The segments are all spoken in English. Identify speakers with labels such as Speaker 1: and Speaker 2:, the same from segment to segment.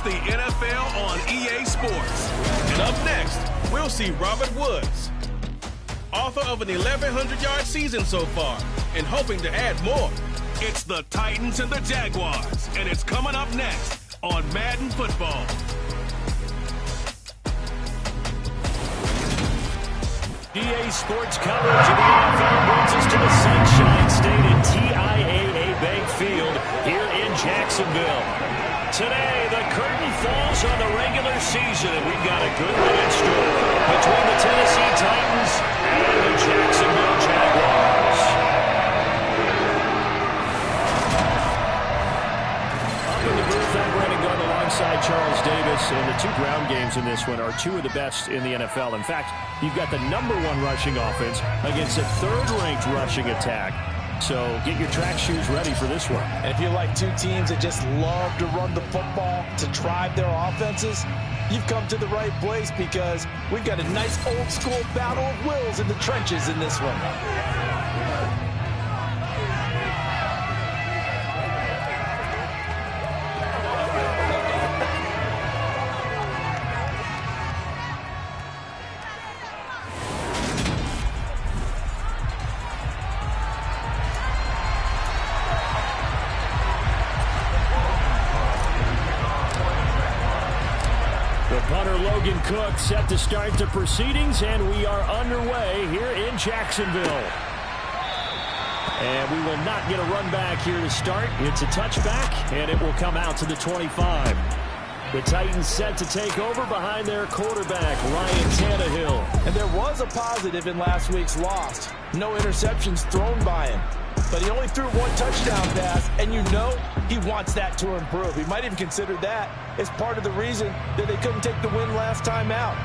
Speaker 1: the NFL on EA Sports. And up next, we'll see Robert Woods, author of an 1,100-yard season so far, and hoping to add more. It's the Titans and the Jaguars, and it's coming up next on Madden Football.
Speaker 2: EA Sports coverage of the NFL brings us to the Sunshine State at TIAA Bank Field here in Jacksonville. Today, the curtain falls on the regular season, and we've got a good one in store between the Tennessee Titans and the Jacksonville Jaguars. Up in the booth, I'm Brandon Gunn alongside Charles Davis, and the two ground games in this one are two of the best in the NFL. In fact, you've got the #1 rushing offense against a third-ranked rushing attack. So get your track shoes ready for this one.
Speaker 3: And if you like two teams that just love to run the football, to drive their offenses, you've come to the right place because we've got a nice old-school battle of wills in the trenches in this one.
Speaker 2: Cook set to start the proceedings, and we are underway here in Jacksonville. And we will not get a run back here to start. It's a touchback, and it will come out to the 25. The Titans set to take over behind their quarterback, Ryan Tannehill.
Speaker 3: And there was a positive in last week's loss. No interceptions thrown by him. But he only threw one touchdown pass, and you know he wants that to improve. He might even consider that as part of the reason that they couldn't take the win last time out.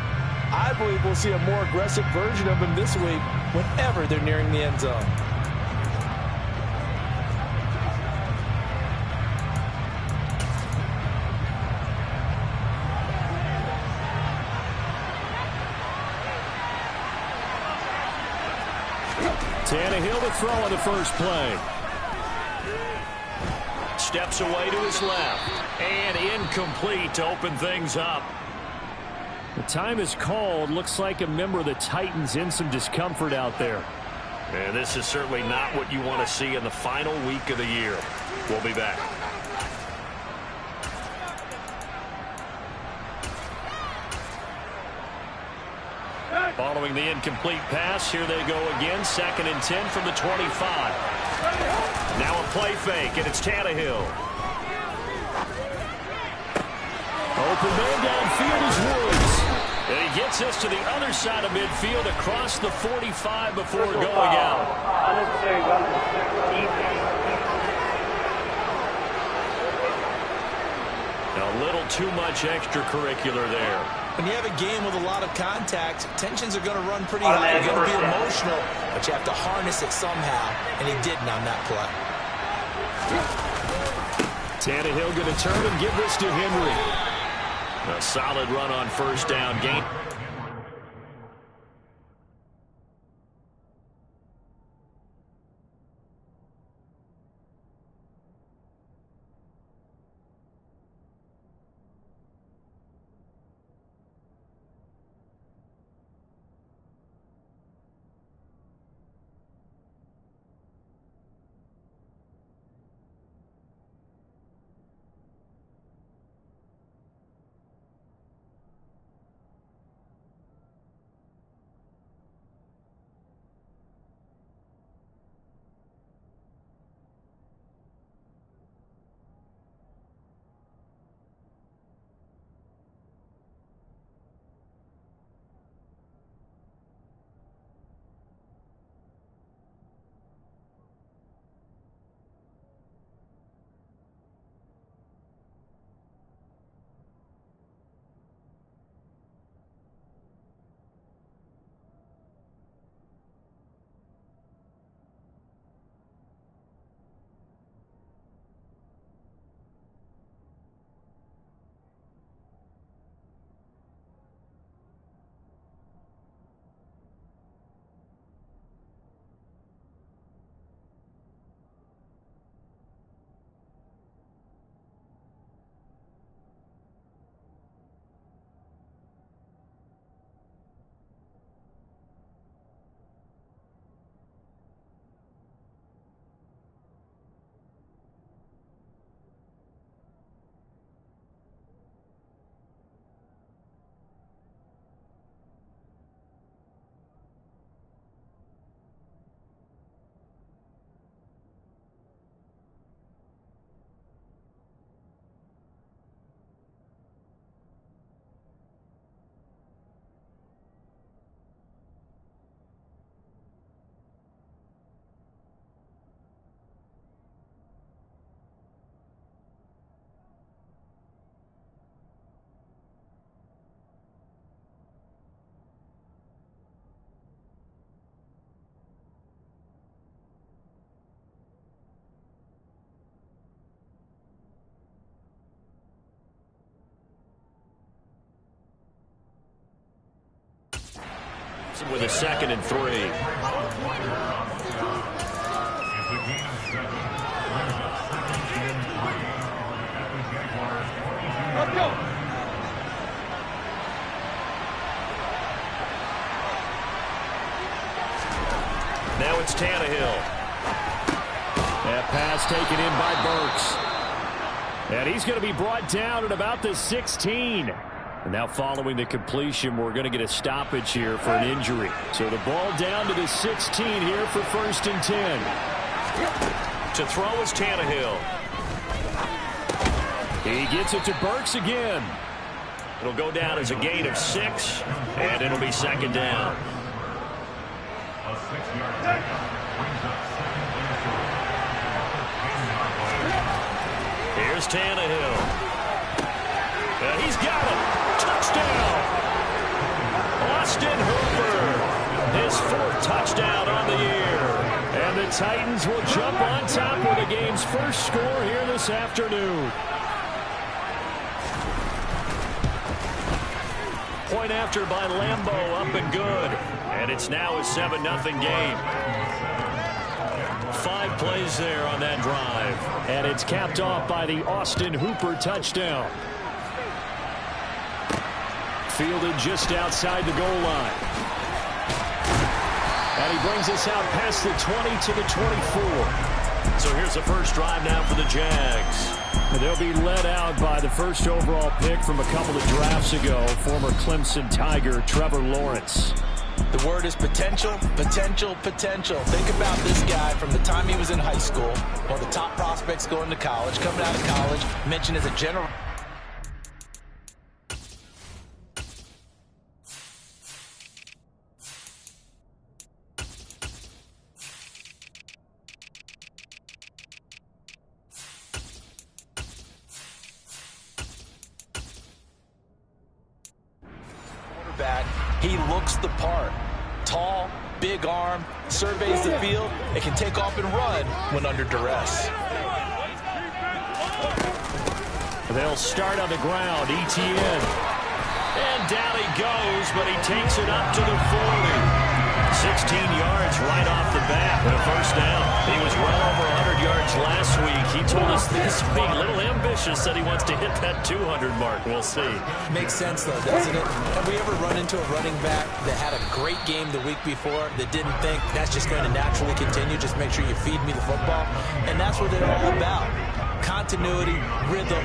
Speaker 3: I believe we'll see a more aggressive version of him this week whenever they're nearing the end zone.
Speaker 2: Tannehill to throw on the first play. Steps away to his left. And incomplete to open things up. The time is called. Looks like a member of the Titans in some discomfort out there. And this is certainly not what you want to see in the final week of the year. We'll be back. Following the incomplete pass, here they go again. 2nd and 10 from the 25. Now a play fake, and it's Tannehill. Open man downfield is Woods. And he gets us to the other side of midfield across the 45 before going out. A little too much extracurricular there.
Speaker 3: When you have a game with a lot of contact, tensions are going to run pretty high. You're going to be emotional, but you have to harness it somehow, and he didn't on that play.
Speaker 2: Tannehill going to turn and give this to Henry. A solid run on first down gain. With a 2nd and 3.
Speaker 4: Let's go.
Speaker 2: Now it's Tannehill. That pass taken in by Burks. And he's going to be brought down at about the 16. And now following the completion, we're going to get a stoppage here for an injury. So the ball down to the 16 here for 1st and 10. To throw is Tannehill. He gets it to Burks again. It'll go down as a gain of 6, and it'll be 2nd down. Here's Tannehill. And he's got it. Touchdown. Austin Hooper. His 4th touchdown on the year. And the Titans will jump on top with the game's first score here this afternoon. Point after by Lambeau, up and good. And it's now a 7-0 game. 5 plays there on that drive. And it's capped off by the Austin Hooper touchdown. Fielded just outside the goal line. And he brings us out past the 20 to the 24. So here's the first drive now for the Jags. They'll be led out by the first overall pick from a couple of drafts ago, former Clemson Tiger Trevor Lawrence.
Speaker 3: The word is potential, potential, potential. Think about this guy from the time he was in high school, one of the top prospects going to college, coming out of college, mentioned as a general. He looks the part. Tall, big arm, surveys the field, and can take off and run when under duress.
Speaker 2: They'll start on the ground. Etienne. And down he goes, but he takes it up to the 40. 16 yards right off the bat and a first down. He was well over 100 yards last week. He told us this week, a little ambitious, said he wants to hit that 200 mark. We'll see.
Speaker 3: Makes sense, though, doesn't it? Have we ever run into a running back that had a great game the week before that didn't think that's just going to naturally continue? Just make sure you feed me the football. And that's what they're all about. Continuity, rhythm,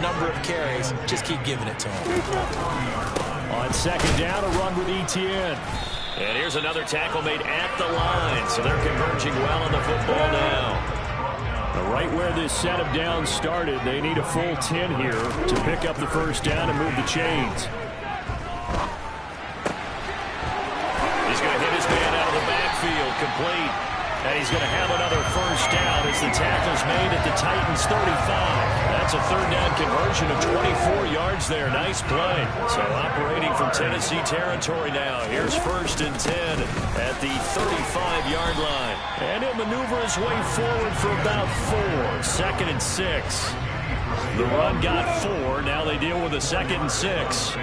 Speaker 3: number of carries. Just keep giving it to him.
Speaker 2: On 2nd down, a run with Etienne. And here's another tackle made at the line, so they're converging well on the football now. Right where this set of downs started, they need a full 10 here to pick up the first down and move the chains. He's going to hit his man out of the backfield, complete. And he's going to have another first down as the tackle's made at the Titans' 35. That's a 3rd down conversion of 24 yards there. Nice play. So operating from Tennessee territory now. Here's 1st and 10 at the 35-yard line. And he'll maneuver his way forward for about 4. 2nd and 6. The run got 4. Now they deal with a 2nd and 6.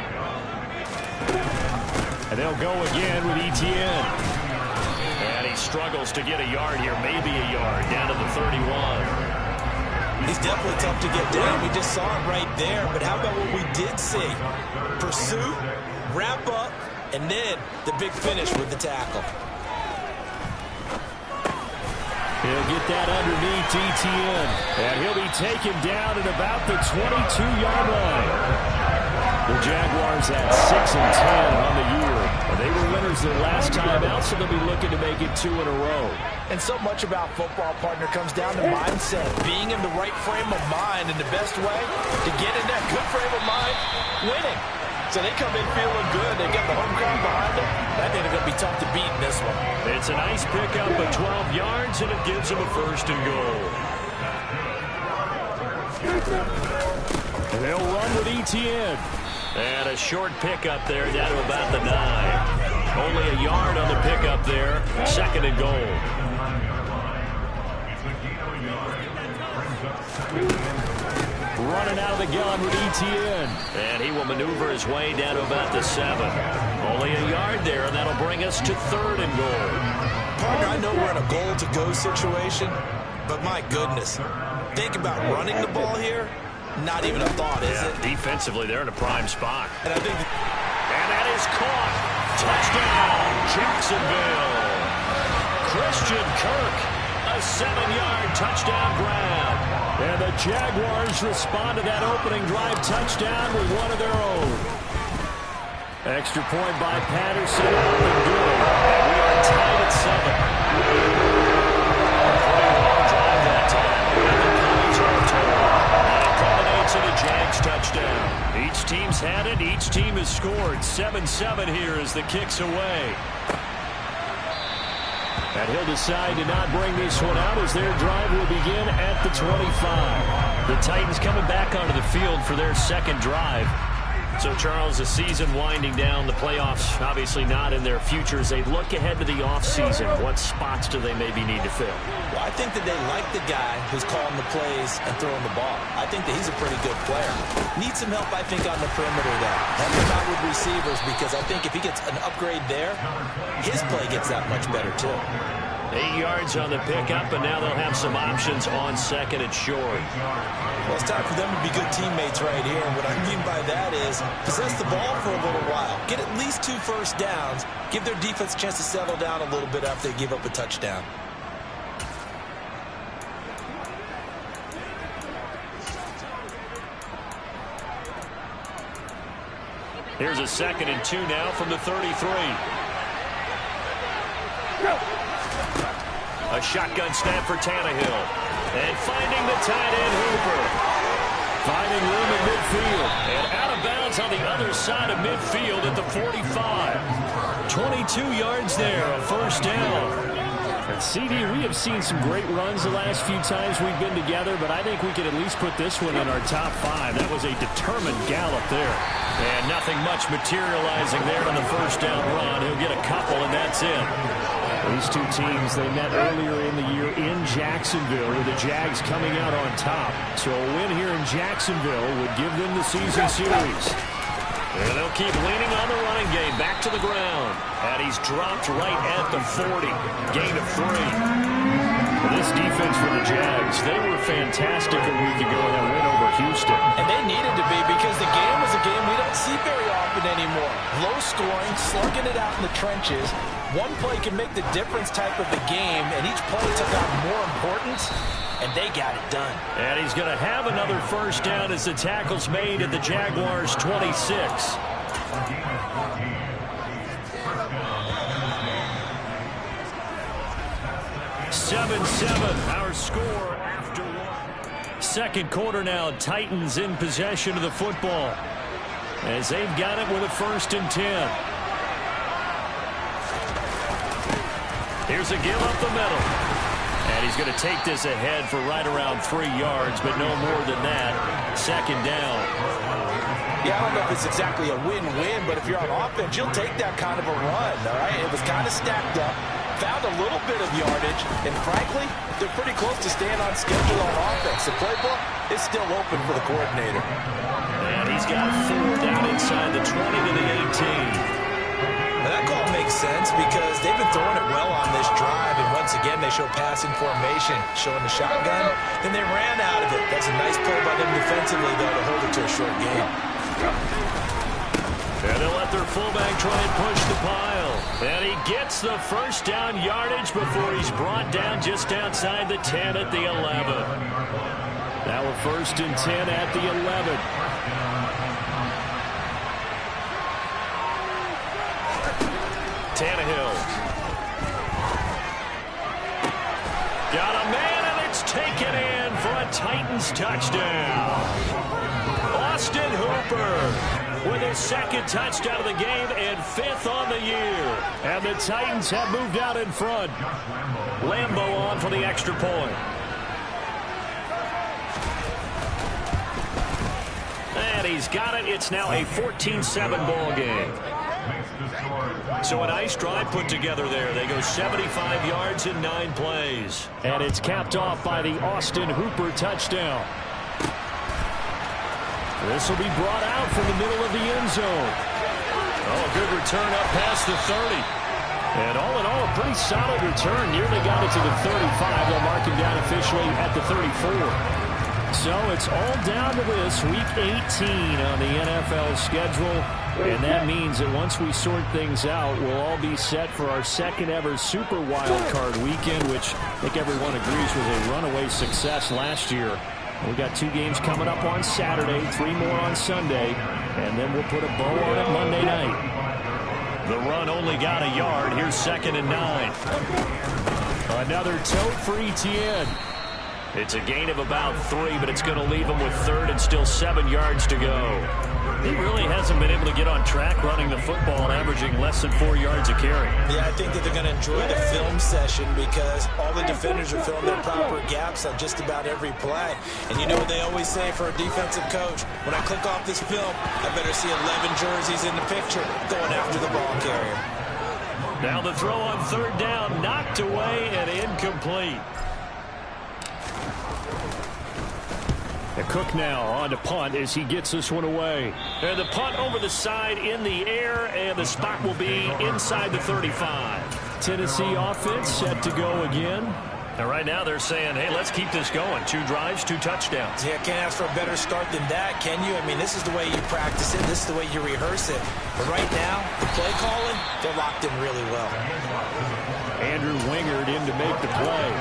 Speaker 2: And they'll go again with Etienne. And he struggles to get a yard here, maybe a yard, down to the 31.
Speaker 3: He's definitely tough to get down. We just saw it right there. But how about what we did see? Pursuit, wrap up, and then the big finish with the tackle.
Speaker 2: He'll get that underneath Etienne. And he'll be taken down at about the 22-yard line. The Jaguars at 6 and 10 on the year. They were winners their last time out, so they'll be looking to make it 2 in a row.
Speaker 3: And so much about football, partner, comes down to mindset. Being in the right frame of mind, and the best way to get in that good frame of mind, winning. So they come in feeling good. They get the home crowd behind them. I think they're going to be tough to beat in this one.
Speaker 2: It's a nice pickup of 12 yards, and it gives them a 1st and goal. And they'll run with Etienne. And a short pickup there down to about the 9. Only a yard on the pickup there. 2nd and goal. Running out of the gun with Etienne. And he will maneuver his way down to about the 7. Only a yard there, and that'll bring us to 3rd and goal.
Speaker 3: Partner, I know we're in a goal-to-go situation, but my goodness, think about running the ball here. Not even a thought, is it?
Speaker 2: Defensively, they're in a prime spot.
Speaker 3: And I think
Speaker 2: that is caught. Touchdown, Jacksonville. Christian Kirk, a 7-yard touchdown grab. And the Jaguars respond to that opening drive touchdown with one of their own. Extra point by Patterson. Up and good. And we are tied at 7. Pretty long drive that time. 11 plays all total. And it culminates in a Jags touchdown. Each team's had it. Each team has scored. 7-7 here as the kick's away. And he'll decide to not bring this one out as their drive will begin at the 25. The Titans coming back onto the field for their second drive. So, Charles, the season winding down, the playoffs obviously not in their future. As they look ahead to the offseason, what spots do they maybe need to fill?
Speaker 3: Well, I think that they like the guy who's calling the plays and throwing the ball. I think that he's a pretty good player. Needs some help, I think, on the perimeter, though. Help him out with receivers, because I think if he gets an upgrade there, his play gets that much better, too.
Speaker 2: 8 yards on the pickup, and now they'll have some options on 2nd and short.
Speaker 3: Well, it's time for them to be good teammates right here. And what I mean by that is possess the ball for a little while. Get at least 2 first downs. Give their defense a chance to settle down a little bit after they give up a touchdown.
Speaker 2: Here's a 2nd and 2 now from the 33. A shotgun snap for Tannehill. And finding the tight end Hooper. Finding room in midfield. And out of bounds on the other side of midfield at the 45. 22 yards there, a first down. And CD, we have seen some great runs the last few times we've been together, but I think we could at least put this one in our top 5. That was a determined gallop there. And nothing much materializing there on the first down run. He'll get a couple, and that's it. These two teams, they met earlier in the year in Jacksonville with the Jags coming out on top. So a win here in Jacksonville would give them the season series. And they'll keep leaning on the running game. Back to the ground. And he's dropped right at the 40. Gain of 3. This defense for the Jags, they were fantastic a week ago in that win over Houston.
Speaker 3: And they needed to be, because the game was a game we don't see very often anymore. Low scoring, slugging it out in the trenches. One play can make the difference type of the game, and each play took on more importance, and they got it done.
Speaker 2: And he's going to have another first down as the tackle's made at the Jaguars' 26. 7-7, our score after 1. Second quarter now, Titans in possession of the football as they've got it with a 1st and 10. Here's a give up the middle. And he's going to take this ahead for right around 3 yards, but no more than that. 2nd down.
Speaker 3: Yeah, I don't know if it's exactly a win-win, but if you're on offense, you'll take that kind of a run, all right? It was kind of stacked up. Found a little bit of yardage, and frankly, they're pretty close to staying on schedule on offense. The playbook is still open for the coordinator.
Speaker 2: And he's got 4 down inside the 20 to the 18.
Speaker 3: Now that call makes sense because they've been throwing it well on this drive, and once again, they show passing formation, showing the shotgun, then they ran out of it. That's a nice play by them defensively, though, to hold it to a short game.
Speaker 2: And they'll let their fullback try and push the pile. And he gets the first down yardage before he's brought down just outside the 10 at the 11. Now a 1st and 10 at the 11. Tannehill. Got a man, and it's taken in for a Titans touchdown. Austin Hooper with his 2nd touchdown of the game and 5th on the year. And the Titans have moved out in front. Lambeau on for the extra point. And he's got it. It's now a 14-7 ball game. So a nice drive put together there. They go 75 yards in 9 plays. And it's capped off by the Austin Hooper touchdown. This will be brought out from the middle of the end zone. Oh, a good return up past the 30. And all in all, a pretty solid return. Nearly got it to the 35. They'll mark him down officially at the 34. So it's all down to this, Week 18 on the NFL schedule. And that means that once we sort things out, we'll all be set for our second ever Super Wild Card weekend, which I think everyone agrees was a runaway success last year. We got 2 games coming up on Saturday, 3 more on Sunday, and then we'll put a bow on it Monday night. The run only got a yard. Here's 2nd and 9. Another tote for Etienne. It's a gain of about 3, but it's going to leave him with 3rd and still 7 yards to go. He really hasn't been able to get on track running the football and averaging less than 4 yards a carry.
Speaker 3: Yeah, I think that they're going to enjoy the film session because all the defenders are filling their proper gaps on just about every play. And you know what they always say for a defensive coach? When I click off this film, I better see 11 jerseys in the picture going after the ball carrier.
Speaker 2: Now the throw on 3rd down, knocked away and incomplete. And Cook now on to punt as he gets this one away. And the punt over the side in the air, and the spot will be inside the 35. Tennessee offense set to go again. And right now they're saying, hey, let's keep this going. 2 drives, 2 touchdowns.
Speaker 3: Yeah, can't ask for a better start than that, can you? I mean, this is the way you practice it. This is the way you rehearse it. But right now, the play calling, they're locked in really well.
Speaker 2: Andrew Wingard in to make the play.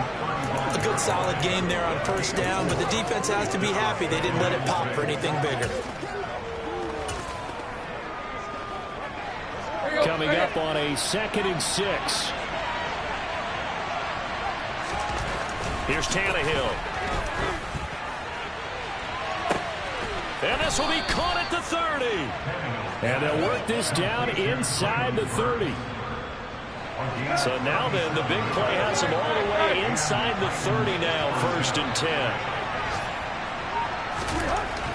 Speaker 3: A good solid game there on 1st down, but the defense has to be happy they didn't let it pop for anything bigger.
Speaker 2: Coming up on a 2nd and 6. Here's Tannehill. And this will be caught at the 30. And they'll work this down inside the 30. So now then, the big play has him all the way inside the 30 now, 1st and 10.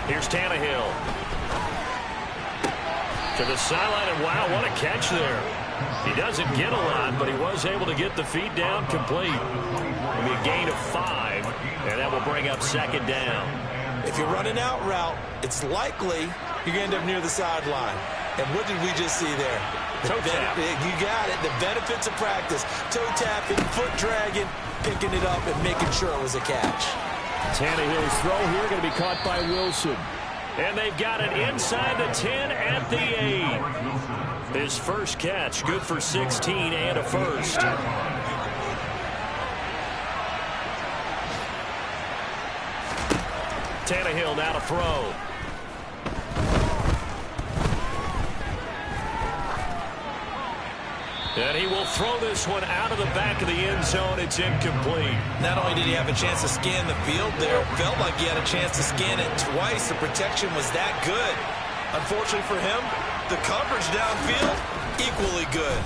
Speaker 2: Here's Tannehill. To the sideline, and wow, what a catch there. He doesn't get a lot, but he was able to get the feet down complete. It'll be a gain of 5, and that will bring up 2nd down.
Speaker 3: If you're running out route, it's likely you're going to end up near the sideline. And what did we just see there?
Speaker 2: Toe tap.
Speaker 3: You got it. The benefits of practice. Toe tapping, foot dragging, picking it up, and making sure it was a catch.
Speaker 2: Tannehill's throw here going to be caught by Wilson. And they've got it inside the 10 at the 8. His first catch, good for 16 and a 1st. Tannehill now to throw. And he will throw this one out of the back of the end zone. It's incomplete.
Speaker 3: Not only did he have a chance to scan the field there, it felt like he had a chance to scan it twice. The protection was that good. Unfortunately for him, the coverage downfield, equally good.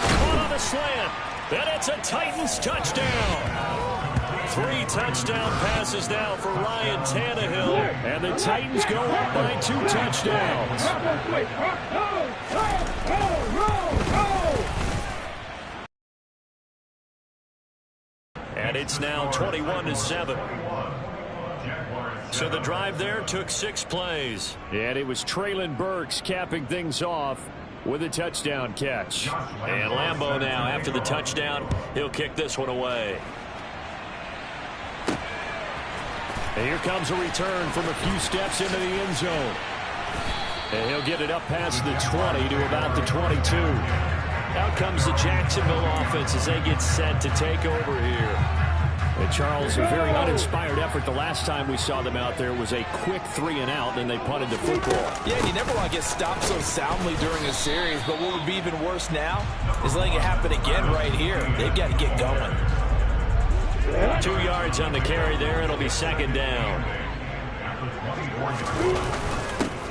Speaker 2: Caught on the slant. And it's a Titans touchdown. 3 touchdown passes now for Ryan Tannehill. And the Titans go up by 2 touchdowns. And it's now 21-7. So the drive there took 6 plays. And it was Treylon Burks capping things off with a touchdown catch. And Lambeau now, after the touchdown, he'll kick this one away. And here comes a return from a few steps into the end zone. And he'll get it up past the 20 to about the 22. Out comes the Jacksonville offense as they get set to take over here. And Charles, a very uninspired effort. The last time we saw them out there was a quick 3-and-out, then they punted the football.
Speaker 3: Yeah, you never want to get stopped so soundly during a series, but what would be even worse now is letting it happen again right here. They've got to get going.
Speaker 2: 2 yards on the carry there. It'll be 2nd down.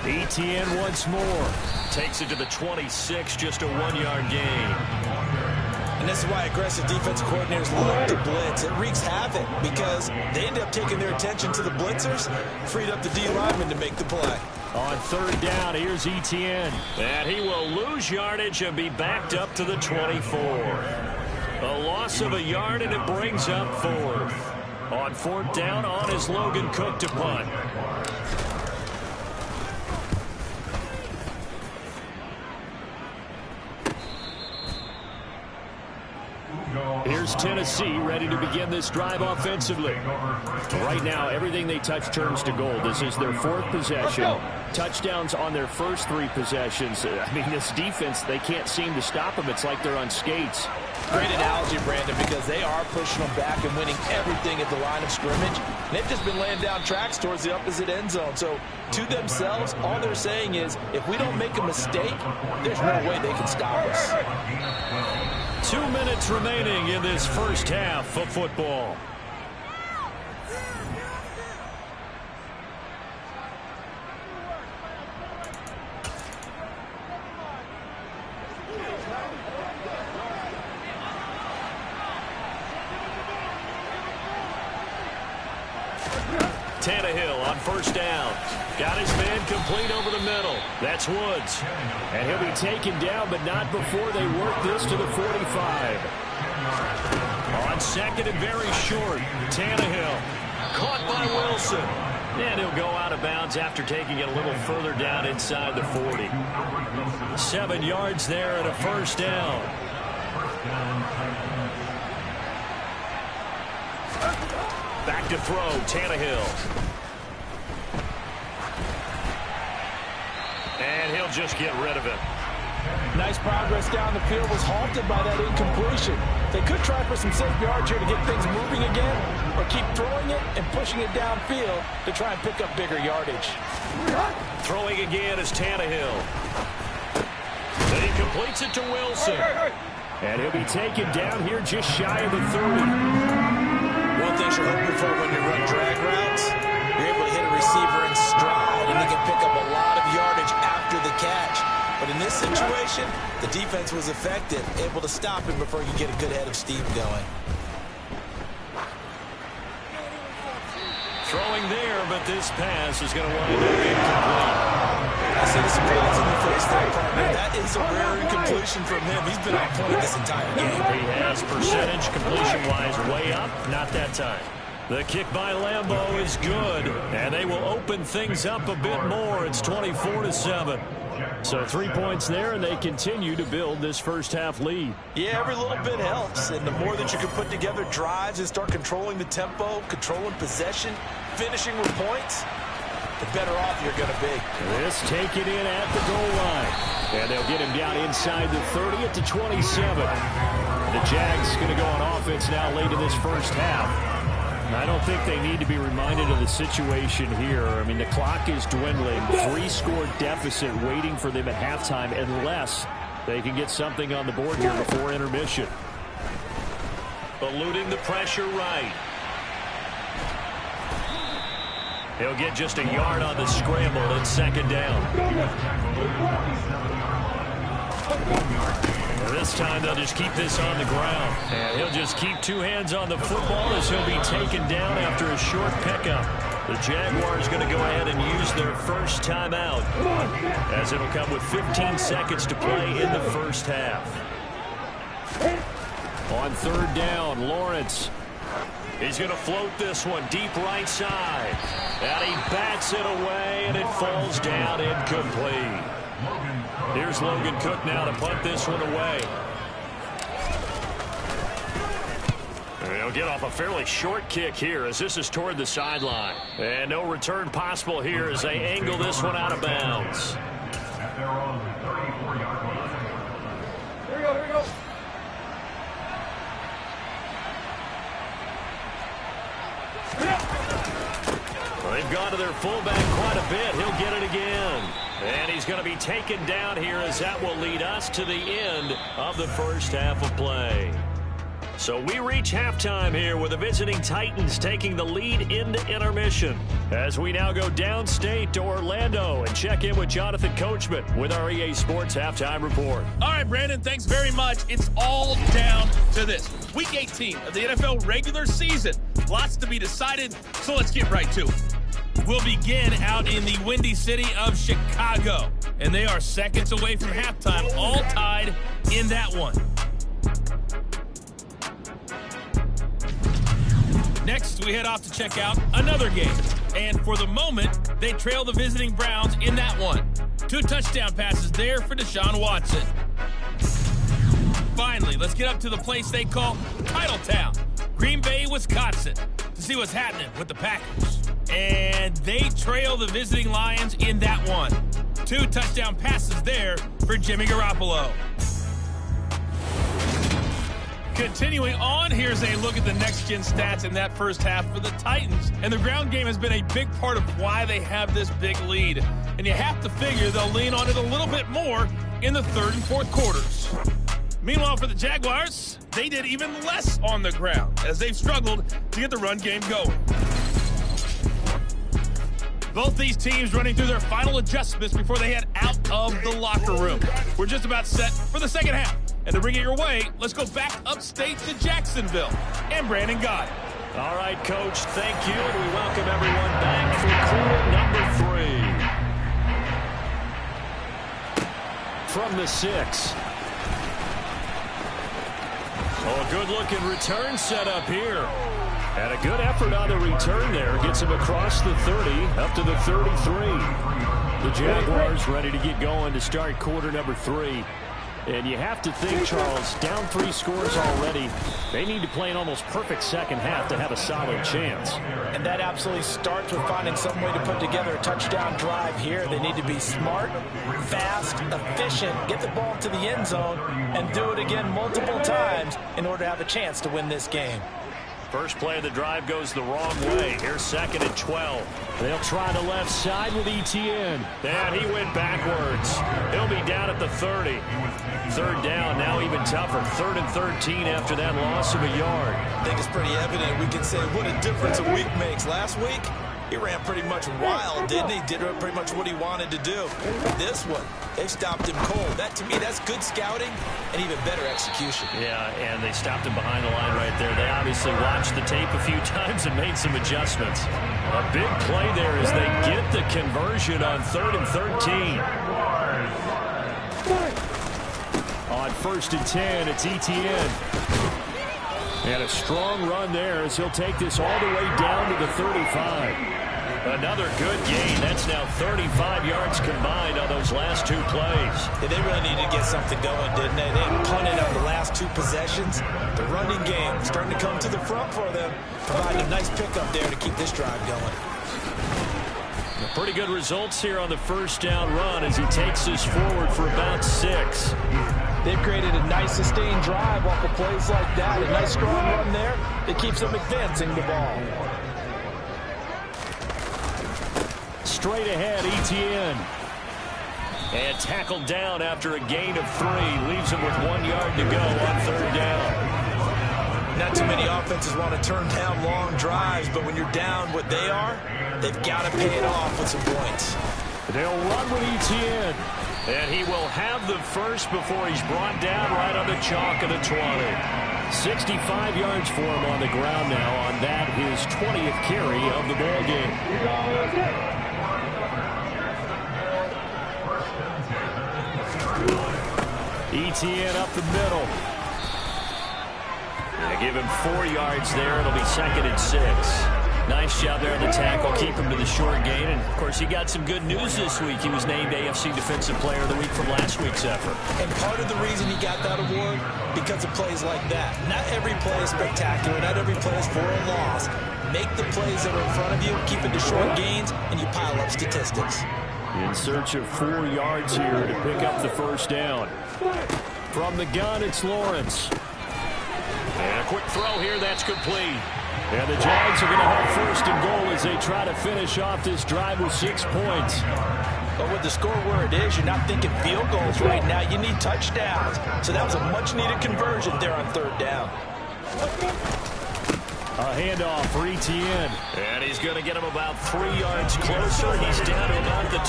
Speaker 2: Etienne once more. Takes it to the 26, just a 1-yard gain.
Speaker 3: And this is why aggressive defensive coordinators look to blitz. It wreaks havoc because they end up taking their attention to the blitzers, freed up the D lineman to make the play.
Speaker 2: On 3rd down, here's Etienne. And he will lose yardage and be backed up to the 24. A loss of a yard, and it brings up 4th. On 4th down, on is Logan Cook to punt. Here's Tennessee ready to begin this drive offensively. Right now, everything they touch turns to gold. This is their 4th possession. Touchdowns on their first 3 possessions. I mean, this defense, they can't seem to stop them. It's like they're on skates.
Speaker 3: Great analogy, Brandon, because they are pushing them back and winning everything at the line of scrimmage. They've just been laying down tracks towards the opposite end zone. So, to themselves, all they're saying is, if we don't make a mistake, there's no way they can stop us.
Speaker 2: 2 minutes remaining in this first half of football. Tannehill on first down. Got his man complete over the middle. That's Woods. And he'll be taken down, but not before they work this to the 45. On second and very short, Tannehill. Caught by Wilson. And he'll go out of bounds after taking it a little further down inside the 40. 7 yards there and a first down. Back to throw, Tannehill. And he'll just get rid of it.
Speaker 3: Nice progress down the field, was halted by that incompletion. They could try for some safe yards here to get things moving again, or keep throwing it and pushing it downfield to try and pick up bigger yardage.
Speaker 2: Throwing again is Tannehill. Then he completes it to Wilson. And he'll be taken down here just shy of the 30.
Speaker 3: One thing you're hoping for when you run drag routes, you're able to hit a receiver in stride, and he can pick up a lot of yardage after the catch. But in this situation, the defense was effective, able to stop him before you get a good head of steam going.
Speaker 2: Throwing there, but this pass is going to wind up incomplete.
Speaker 3: I see the surprise in the face there, partner. That is a rare incompletion from him. He's been on point this entire game.
Speaker 2: He has percentage completion-wise way up. Not that time. The kick by Lambeau is good, and they will open things up a bit more. It's 24-7. So 3 points there, and they continue to build this first half lead.
Speaker 3: Yeah, every little bit helps, and the more that you can put together drives and start controlling the tempo, controlling possession, finishing with points, the better off you're going to be.
Speaker 2: This taken in at the goal line. And they'll get him down inside the 30 at the 27. The Jags going to go on offense now late in this first half. I don't think they need to be reminded of the situation here. I mean, the clock is dwindling. 3-score deficit waiting for them at halftime unless they can get something on the board here before intermission. Eluding the pressure right. He'll get just a yard on the scramble and second down. This time they'll just keep this on the ground. And he'll just keep 2 hands on the football as he'll be taken down after a short pickup. The Jaguars going to go ahead and use their first timeout, as it'll come with 15 seconds to play in the first half. On third down, Lawrence. He's going to float this one deep right side. And he bats it away, and it falls down incomplete. Here's Logan Cook now to punt this one away. He'll get off a fairly short kick here as this is toward the sideline. And no return possible here as they angle this one out of bounds.
Speaker 4: Here we go, here we go.
Speaker 2: They've gone to their fullback quite a bit. He'll get it again. And he's going to be taken down here as that will lead us to the end of the first half of play. So we reach halftime here with the visiting Titans taking the lead into intermission. As we now go downstate to Orlando and check in with Jonathan Coachman with our EA Sports Halftime Report.
Speaker 1: All right, Brandon, thanks very much. It's all down to this. Week 18 of the NFL regular season. Lots to be decided, so let's get right to it. We'll begin out in the windy city of Chicago, and they are seconds away from halftime, all tied in that one. Next, we head off to check out another game, and for the moment, they trail the visiting Browns in that one. 2 touchdown passes there for Deshaun Watson. Finally, finally, let's get up to the place they call Titletown, Green Bay, Wisconsin, to see what's happening with the Packers. And they trail the visiting Lions in that one. 2 touchdown passes there for Jimmy Garoppolo. Continuing on, here's a look at the next-gen stats in that first half for the Titans. And the ground game has been a big part of why they have this big lead. And you have to figure they'll lean on it a little bit more in the third and fourth quarters. Meanwhile, for the Jaguars, they did even less on the ground as they've struggled to get the run game going. Both these teams running through their final adjustments before they head out of the locker room. We're just about set for the second half. And to bring it your way, let's go back upstate to Jacksonville. And Brandon Gott.
Speaker 2: All right, Coach, thank you. And we welcome everyone back for quarter number 3. From the 6. Oh, a good-looking return set up here. And a good effort on the return there. Gets him across the 30, up to the 33. The Jaguars ready to get going to start quarter number 3. And you have to think, Charles, down 3 scores already. They need to play an almost perfect second half to have a solid chance.
Speaker 3: And that absolutely starts with finding some way to put together a touchdown drive here. They need to be smart, fast, efficient, get the ball to the end zone, and do it again multiple times in order to have a chance to win this game.
Speaker 2: First play of the drive goes the wrong way. Here's 2nd and 12. They'll try the left side with Etienne. And he went backwards. He'll be down at the 30. 3rd down, now even tougher. 3rd and 13 after that loss of a yard.
Speaker 3: I think it's pretty evident. We can say what a difference a week makes. Last week, he ran pretty much wild, didn't he? Did pretty much what he wanted to do. This one, they stopped him cold. That, to me, that's good scouting and even better execution.
Speaker 2: Yeah, and they stopped him behind the line right there. They obviously watched the tape a few times and made some adjustments. A big play there as they get the conversion on 3rd and 13. On 1st and 10, it's Etienne. And a strong run there as he'll take this all the way down to the 35. Another good gain. That's now 35 yards combined on those last 2 plays.
Speaker 3: Yeah, they really needed to get something going, didn't they? They punted on the last 2 possessions. The running game starting to come to the front for them, providing a nice pickup there to keep this drive going.
Speaker 2: Pretty good results here on the first down run as he takes us forward for about 6.
Speaker 3: They've created a nice sustained drive off of plays like that. A nice strong run there that keeps them advancing the ball.
Speaker 2: Straight ahead, Etienne. And tackled down after a gain of 3. Leaves him with 1 yard to go on 3rd down.
Speaker 3: Not too many offenses want to turn down long drives, but when you're down what they are, they've got to pay it off with some points.
Speaker 2: They'll run with Etienne. And he will have the first before he's brought down right on the chalk of the 20. 65 yards for him on the ground now on that, his 20th carry of the ball game. Etienne up the middle. They give him 4 yards there. It'll be 2nd and 6. Nice job there on the tackle. Keep him to the short gain. And, of course, he got some good news this week. He was named AFC Defensive Player of the Week from last week's effort.
Speaker 3: And part of the reason he got that award, because of plays like that. Not every play is spectacular. Not every play is for a loss. Make the plays that are in front of you, keep it to short gains, and you pile up statistics.
Speaker 2: In search of 4 yards here to pick up the first down. From the gun, it's Lawrence. And a quick throw here, that's complete. And the Jags are going to have 1st and goal as they try to finish off this drive with 6 points.
Speaker 3: But with the score where it is, you're not thinking field goals right now. You need touchdowns. So that was a much-needed conversion there on 3rd down.
Speaker 2: A handoff for Etienne. And he's going to get him about 3 yards closer. He's down to about the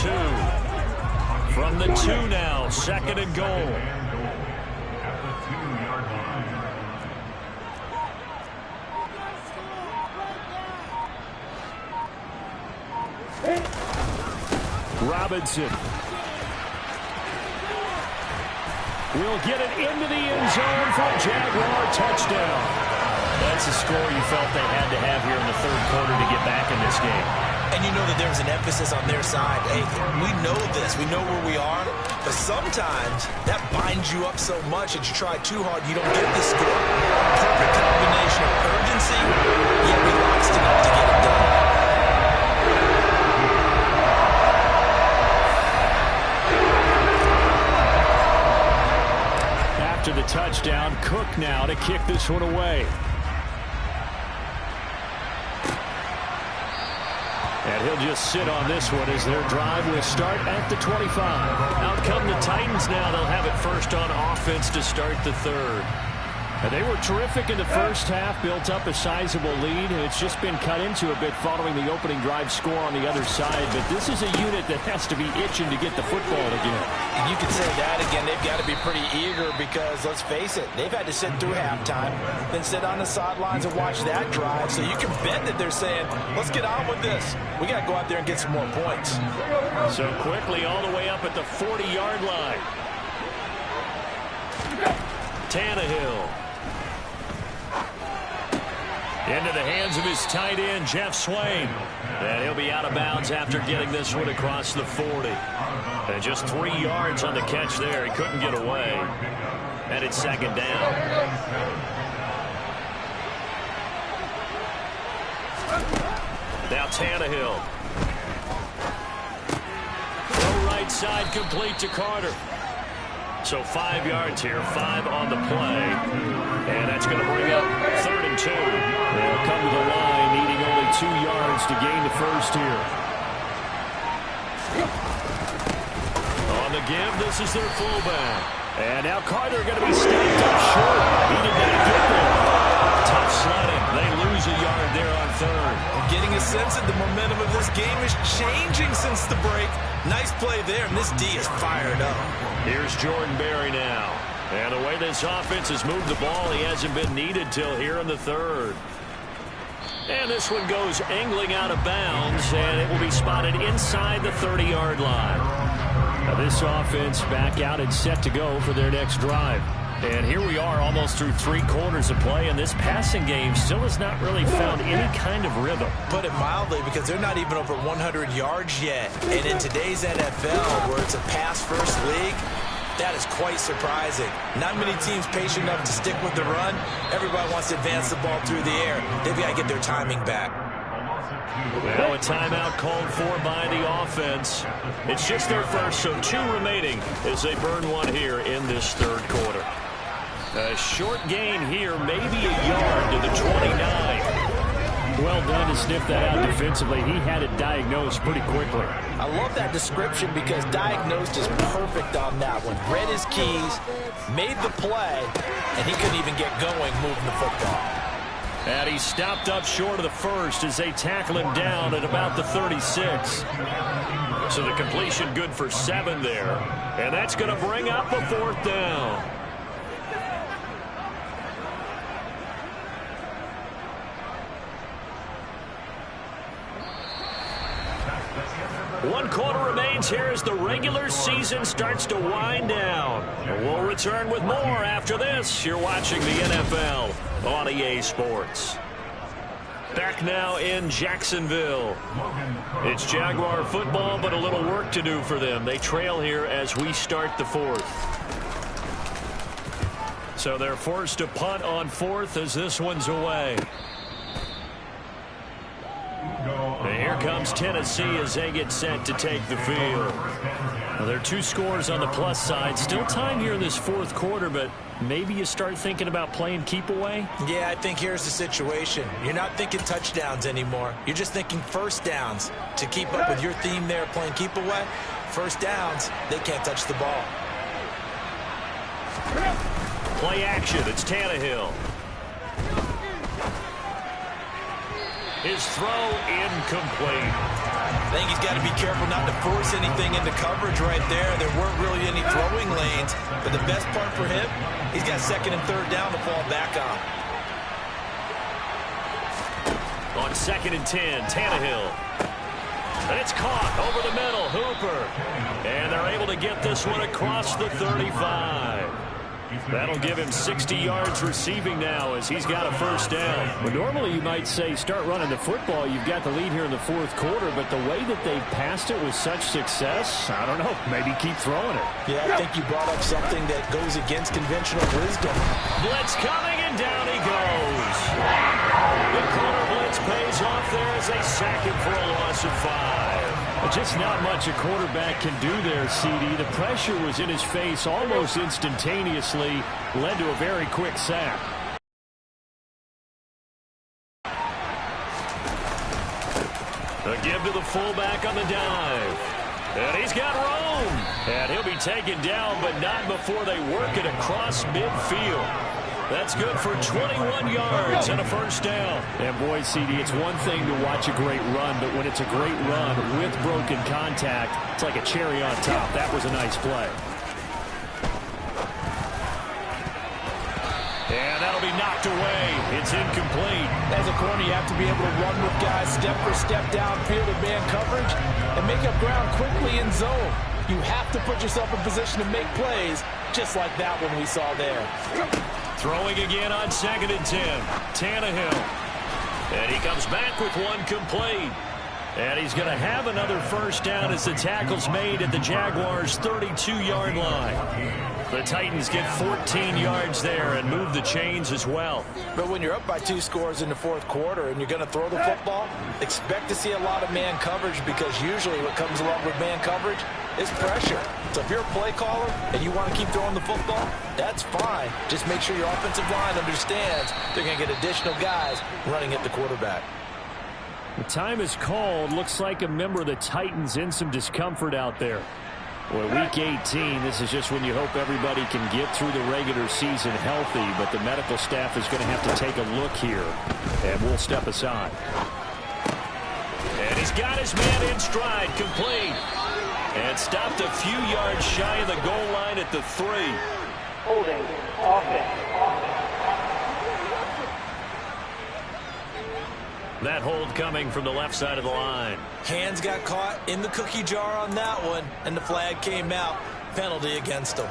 Speaker 2: 2. From the 2 now, 2nd and goal. Robinson will get it into the end zone for a Jaguar touchdown. That's a score you felt they had to have here in the third quarter to get back in this game.
Speaker 3: And you know that there's an emphasis on their side. Hey, we know this. We know where we are. But sometimes that binds you up so much that you try too hard, you don't get the score. Perfect combination of urgency, yet relaxed enough to get it done.
Speaker 2: After the touchdown, Cook now to kick this one away. And he'll just sit on this one as their drive will start at the 25. Out come the Titans now. They'll have it first on offense to start the third. And they were terrific in the first half, built up a sizable lead, and it's just been cut into a bit following the opening drive score on the other side. But this is a unit that has to be itching to get the football again.
Speaker 3: And you can say that again. They've got to be pretty eager because, let's face it, they've had to sit through halftime, then sit on the sidelines and watch that drive. So you can bet that they're saying, let's get on with this. We got to go out there and get some more points.
Speaker 2: So quickly all the way up at the 40-yard line. Tannehill. Into the hands of his tight end, Jeff Swain. And he'll be out of bounds after getting this one across the 40. And just 3 yards on the catch there. He couldn't get away. And it's second down. Now Tannehill. Throw right side complete to Carter. So 5 yards here, 5 on the play. And that's going to bring up 3rd and 2. They'll come to the line, needing only 2 yards to gain the first here. On the give, this is their fullback. And now Carter going to be stacked up short. He did not get there. Tough sledding. They lose a yard there on 3rd.
Speaker 3: I'm getting a sense that the momentum of this game is changing since the break. Nice play there, and this D is fired up.
Speaker 2: Here's Jordan Berry now. And the way this offense has moved the ball, he hasn't been needed till here in the 3rd. And this one goes angling out of bounds, and it will be spotted inside the 30-yard line. Now this offense back out and set to go for their next drive. And here we are almost through 3 quarters of play, and this passing game still has not really found any kind of rhythm.
Speaker 3: Put it mildly, because they're not even over 100 yards yet. And in today's NFL, where it's a pass-first league, that is quite surprising. Not many teams patient enough to stick with the run. Everybody wants to advance the ball through the air. They've got to get their timing back.
Speaker 2: Well, a timeout called for by the offense. It's just their first, so 2 remaining as they burn one here in this 3rd quarter. A short gain here, maybe a yard to the 29. Well done to sniff that out defensively. He had it diagnosed pretty quickly.
Speaker 3: I love that description because diagnosed is perfect on that one. Read his keys, made the play, and he couldn't even get going moving the football.
Speaker 2: And he stopped up short of the first as they tackle him down at about the 36. So the completion good for 7 there. And that's going to bring up a 4th down. One quarter remains here as the regular season starts to wind down. And we'll return with more after this. You're watching the NFL on EA Sports. Back now in Jacksonville. It's Jaguar football, but a little work to do for them. They trail here as we start the 4th. So they're forced to punt on 4th as this one's away. And here comes Tennessee as they get set to take the field. Well, there are 2 scores on the plus side. Still time here in this 4th quarter, but maybe you start thinking about playing keep away?
Speaker 3: Yeah, I think here's the situation. You're not thinking touchdowns anymore. You're just thinking first downs. To keep up with your theme there, playing keep away, first downs, they can't touch the ball.
Speaker 2: Play action. It's Tannehill. His throw incomplete.
Speaker 3: I think he's got to be careful not to force anything into coverage right there. There weren't really any throwing lanes. But the best part for him, he's got 2nd and 3rd down to fall back on.
Speaker 2: On 2nd and 10, Tannehill. And it's caught over the middle, Hooper. And they're able to get this one across the 35. That'll give him 60 yards receiving now as he's got a first down.
Speaker 5: Well, normally you might say start running the football. You've got the lead here in the fourth quarter, but the way that they passed it with such success, I don't know, maybe keep throwing it.
Speaker 3: Yeah, I think you brought up something that goes against conventional wisdom.
Speaker 2: Blitz coming, and down he goes. The corner blitz pays off there as they sack him for a loss of 5.
Speaker 5: Just not much a quarterback can do there, CD. The pressure was in his face almost instantaneously, led to a very quick sack.
Speaker 2: A give to the fullback on the dive. And he's got room. And he'll be taken down, but not before they work it across midfield. That's good for 21 yards and a first down.
Speaker 5: And boy, CD, it's one thing to watch a great run, but when it's a great run with broken contact, it's like a cherry on top. That was a nice play.
Speaker 2: And that'll be knocked away. It's incomplete.
Speaker 3: As a corner, you have to be able to run with guys step for step downfield in man coverage and make up ground quickly in zone. You have to put yourself in position to make plays, just like that one we saw there.
Speaker 2: Throwing again on 2nd and 10. Tannehill. And he comes back with one complete. And he's going to have another first down as the tackle's made at the Jaguars' 32-yard line. The Titans get 14 yards there and move the chains as well.
Speaker 3: But when you're up by 2 scores in the fourth quarter and you're going to throw the football, expect to see a lot of man coverage, because usually what comes along with man coverage is pressure. So if you're a play caller and you want to keep throwing the football, that's fine. Just make sure your offensive line understands they're going to get additional guys running at the quarterback.
Speaker 5: The time is called. Looks like a member of the Titans in some discomfort out there. Well, week 18, this is just when you hope everybody can get through the regular season healthy, but the medical staff is going to have to take a look here, and we'll step aside.
Speaker 2: And he's got his man in stride, complete. And stopped a few yards shy of the goal line at the 3.
Speaker 4: Holding, offense.
Speaker 2: That hold coming from the left side of the line.
Speaker 3: Hands got caught in the cookie jar on that one, and the flag came out. Penalty against them.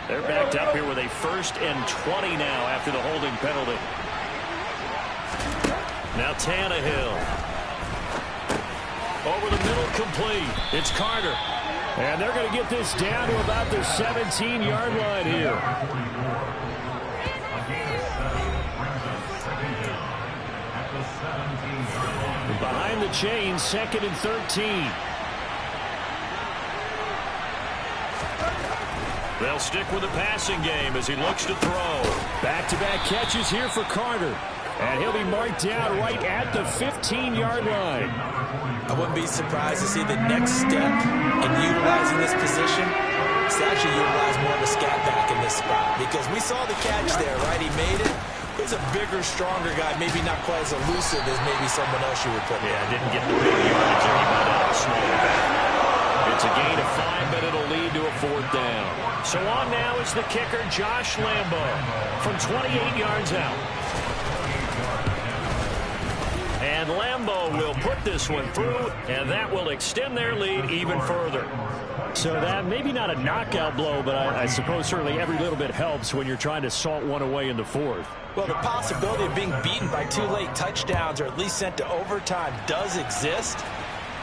Speaker 2: They're backed up here with a 1st and 20 now after the holding penalty. Now Tannehill. Over the middle, complete. It's Carter.
Speaker 5: And they're going to get this down to about the 17-yard line here. Behind the chains, 2nd and 13.
Speaker 2: They'll stick with the passing game as he looks to throw.
Speaker 5: Back-to-back catches here for Carter. And he'll be marked down right at the 15-yard line.
Speaker 3: I wouldn't be surprised to see the next step in utilizing this position is to actually utilize more of a scat back in this spot, because we saw the catch there, right? He made it. He's a bigger, stronger guy, maybe not quite as elusive as maybe someone else you would put there.
Speaker 2: Yeah, didn't get the big yardage there. He might have a smaller back. It's a gain of 5, but it'll lead to a 4th down. So on now is the kicker, Josh Lambo, from 28 yards out. And Lambo will put this one through, and that will extend their lead even further.
Speaker 5: So that maybe not a knockout blow, but I suppose certainly every little bit helps when you're trying to salt one away in the 4th.
Speaker 3: Well, the possibility of being beaten by 2 late touchdowns or at least sent to overtime does exist.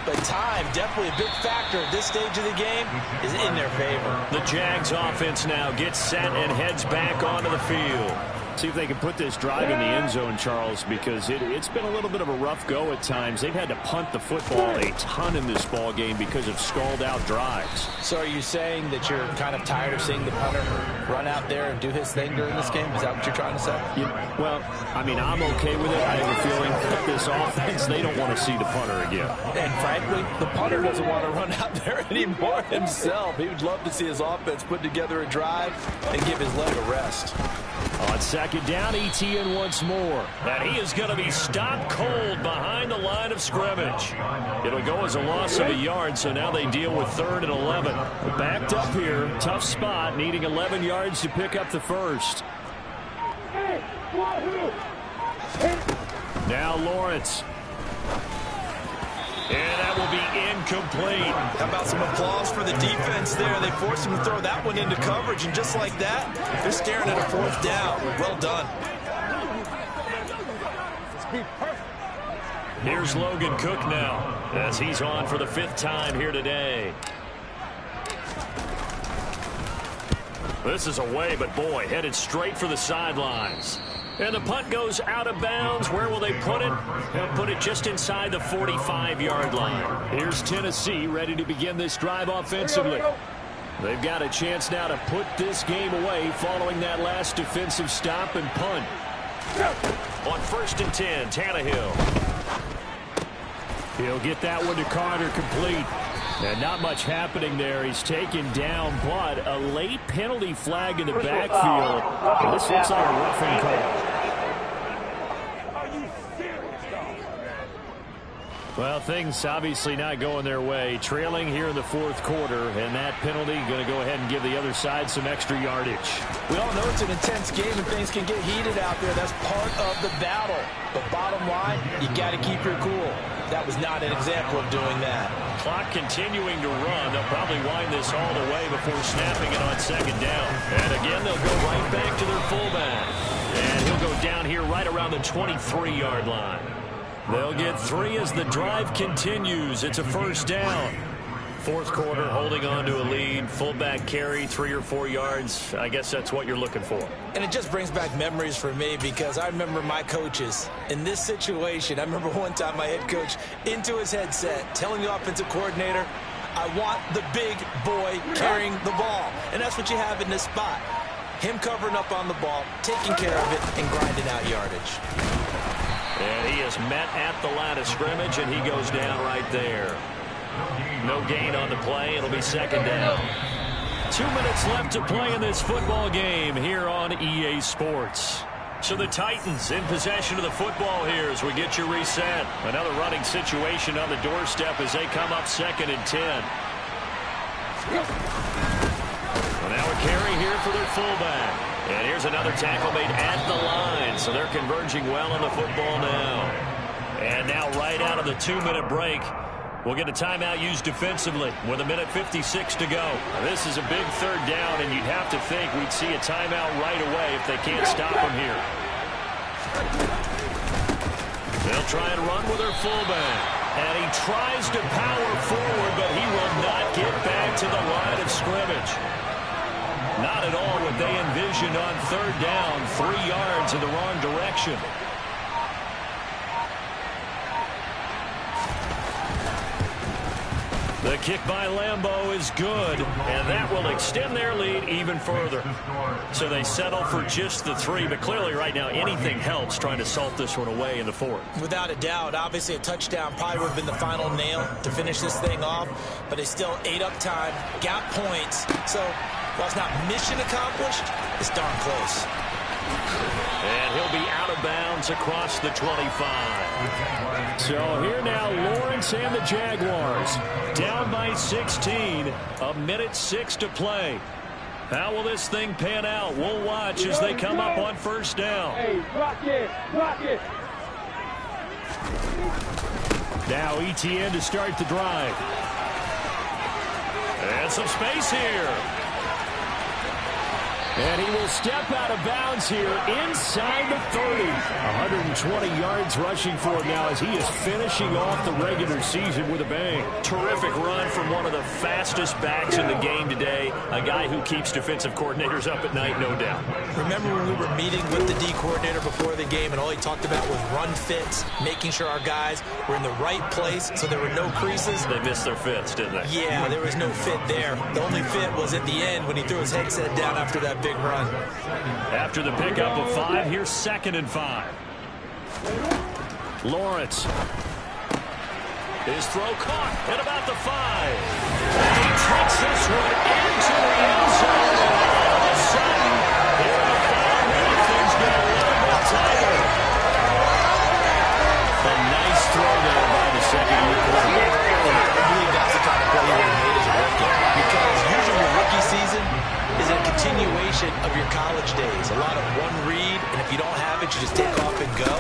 Speaker 3: But time, definitely a big factor at this stage of the game, is in their favor.
Speaker 2: The Jags offense now gets set and heads back onto the field.
Speaker 5: See if they can put this drive in the end zone, Charles, because it's been a little bit of a rough go at times. They've had to punt the football a ton in this ball game because of stalled-out drives.
Speaker 3: So are you saying that you're kind of tired of seeing the punter run out there and do his thing during this game? Is that what you're trying to say?
Speaker 5: Yeah, well, I mean, I'm okay with it. I have a feeling that this offense, they don't want to see the punter again.
Speaker 3: And frankly, the punter doesn't want to run out there anymore himself. He would love to see his offense put together a drive and give his leg a rest.
Speaker 2: On 2nd down, ETN once more. And he is going to be stopped cold behind the line of scrimmage. It'll go as a loss of a yard, so now they deal with 3rd and 11.
Speaker 5: Backed up here, tough spot, needing 11 yards to pick up the first.
Speaker 2: Now Lawrence.
Speaker 5: And that will be incomplete.
Speaker 3: How about some applause for the defense there? They forced him to throw that one into coverage, and just like that, they're staring at a fourth down. Well done.
Speaker 5: Here's Logan Cook now, as he's on for the 5th time here today. This is away, but boy, headed straight for the sidelines. And the punt goes out of bounds. Where will they put it? They'll put it just inside the 45-yard line. Here's Tennessee ready to begin this drive offensively. They've got a chance now to put this game away following that last defensive stop and punt. On 1st and 10, Tannehill. He'll get that one to Carter, complete. And not much happening there. He's taken down, but a late penalty flag in the backfield. This looks like a roughing call. Well, things obviously not going their way. Trailing here in the 4th quarter, and that penalty going to go ahead and give the other side some extra yardage.
Speaker 3: We all know it's an intense game and things can get heated out there. That's part of the battle. But bottom line, you got to keep your cool. That was not an example of doing that.
Speaker 5: Clock continuing to run. They'll probably wind this all the way before snapping it on 2nd down. And again, they'll go right back to their fullback. And he'll go down here right around the 23-yard line. They'll get 3 as the drive continues. It's a 1st down. 4th quarter, holding on to a lead. Fullback carry, 3 or 4 yards. I guess that's what you're looking for.
Speaker 3: And it just brings back memories for me because I remember my coaches in this situation. I remember one time my head coach into his headset telling the offensive coordinator, I want the big boy carrying the ball. And that's what you have in this spot. Him covering up on the ball, taking care of it, and grinding out yardage.
Speaker 5: And he is met at the line of scrimmage, and he goes down right there. No gain on the play. It'll be 2nd down. 2 minutes left to play in this football game here on EA Sports. So the Titans in possession of the football here as we get you reset. Another running situation on the doorstep as they come up 2nd and 10. Well, now a carry here for their fullback. And here's another tackle made at the line. So they're converging well on the football now. And now right out of the 2-minute break, we'll get a timeout used defensively with 1:56 to go. This is a big 3rd down, and you'd have to think we'd see a timeout right away if they can't stop him here. They'll try and run with their fullback. And he tries to power forward, but he will not get back to the line of scrimmage. Not at all what they envisioned on 3rd down. 3 yards in the wrong direction. The kick by Lambeau is good, and that will extend their lead even further. So they settle for just the 3, but clearly right now anything helps trying to salt this one away in the 4th.
Speaker 3: Without a doubt, obviously a touchdown probably would have been the final nail to finish this thing off, but they still ate up time, got points, so while it's not mission accomplished, it's darn close.
Speaker 5: And he'll be out of bounds across the 25. So here now, Lawrence and the Jaguars down by 16. 1:06 to play. How will this thing pan out? We'll watch as they come up on 1st down.
Speaker 4: Hey, rock it, rock it.
Speaker 5: Now ETN to start the drive. And some space here. And he will step out of bounds here inside the 30. 120 yards rushing for him now as he is finishing off the regular season with a bang. Terrific run from one of the fastest backs in the game today. A guy who keeps defensive coordinators up at night, no doubt.
Speaker 3: Remember when we were meeting with the D coordinator before the game and all he talked about was run fits, making sure our guys were in the right place so there were no creases?
Speaker 5: They missed their fits, didn't they?
Speaker 3: Yeah, there was no fit there. The only fit was at the end when he threw his headset down after that big run.
Speaker 5: After the pickup of 5, here's 2nd and 5. Lawrence. His throw caught at about the 5. He takes this one into the end zone. All of a sudden, here in the final minute, things get a little bit tighter. A nice throw there by the second-year quarterback.
Speaker 3: I believe that's the kind of play you would have made as a rookie. Because usually your rookie season is a continuation of your college days. A lot of one read, and if you don't have it, you just take off and go.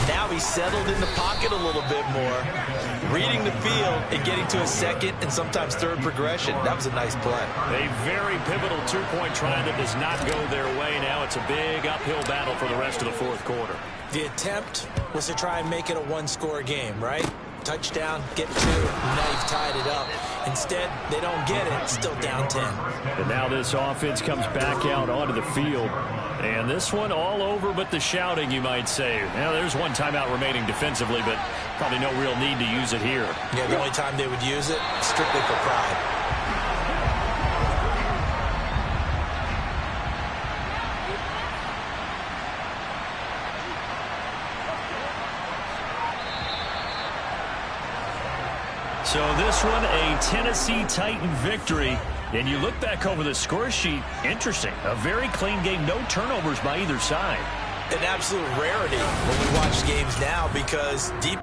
Speaker 3: Now he's settled in the pocket a little bit more, reading the field and getting to a second and sometimes third progression. That was a nice play.
Speaker 5: A very pivotal two-point try that does not go their way. Now it's a big uphill battle for the rest of the fourth quarter.
Speaker 3: The attempt was to try and make it a one-score game, right? Touchdown, get two, now you've tied it up. Instead, they don't get it, still down 10.
Speaker 5: And now this offense comes back out onto the field. And this one all over but the shouting, you might say. Now, there's one timeout remaining defensively, but probably no real need to use it here.
Speaker 3: Yeah, the only time they would use it, strictly for pride.
Speaker 5: So this one, a Tennessee Titan victory. And you look back over the score sheet, interesting. A very clean game, no turnovers by either side.
Speaker 3: An absolute rarity when we watch games now because deep